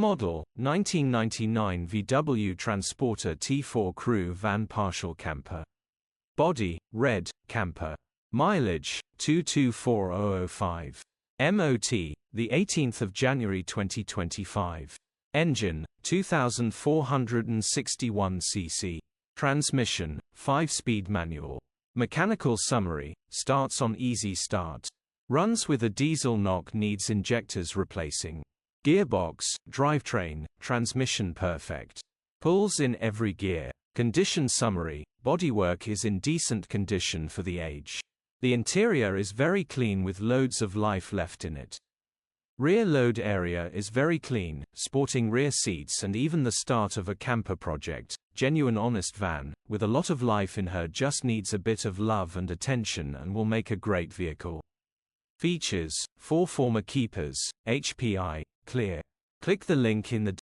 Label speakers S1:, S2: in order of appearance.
S1: Model, 1999 VW Transporter T4 Crew Van Partial Camper. Body, red, camper. Mileage, 224,005. MOT, the 18th of January 2025. Engine, 2461 cc. Transmission, 5-speed manual. Mechanical summary, starts on easy start. Runs with a diesel knock, needs injectors replacing. Gearbox, drivetrain, transmission perfect. Pulls in every gear. Condition summary, bodywork is in decent condition for the age. The interior is very clean with loads of life left in it. Rear load area is very clean, sporting rear seats and even the start of a camper project. Genuine honest van, with a lot of life in her, just needs a bit of love and attention and will make a great vehicle. Features, 4 former keepers, HPI, clear. Click the link in the